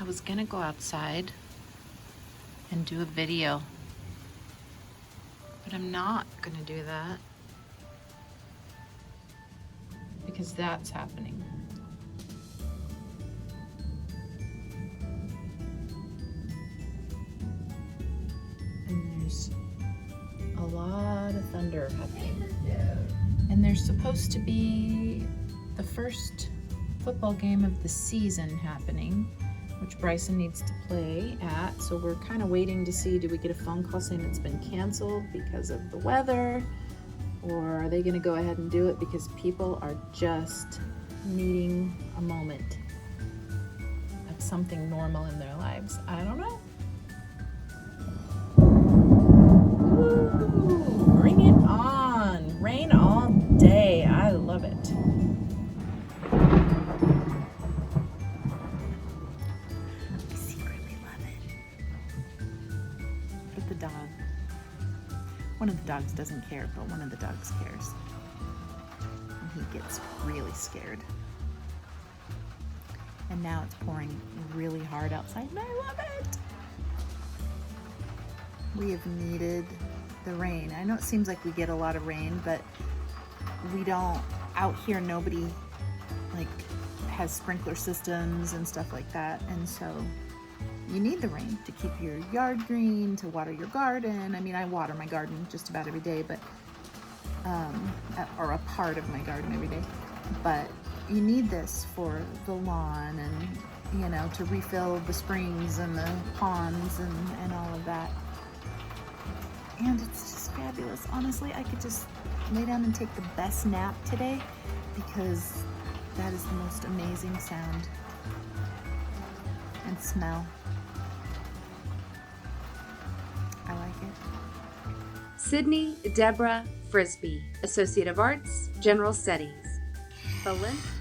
I was gonna go outside and do a video, but I'm not gonna do that because that's happening. And there's a lot of thunder happening. And there's supposed to be the first football game of the season happening, which Bryson needs to play at. So we're kind of waiting to see, do we get a phone call saying it's been canceled because of the weather? Or are they gonna go ahead and do it because people are just needing a moment of something normal in their lives? I don't know. Ooh, bring it on. Rain all day. I love it. I secretly love it. But the dog, one of the dogs doesn't care, but one of the dogs cares. And he gets really scared. And now it's pouring really hard outside, and I love it. We have needed the rain. I know it seems like we get a lot of rain, but we don't, out here nobody like has sprinkler systems and stuff like that, and so you need the rain to keep your yard green, to water your garden. I mean, I water my garden just about every day, but or a part of my garden every day, but you need this for the lawn and, you know, to refill the springs and the ponds and all of that. And it's just fabulous. Honestly, I could just lay down and take the best nap today because that is the most amazing sound and smell. I like it. Sydney Deborah Frisbee, Associate of Arts, General Studies. The length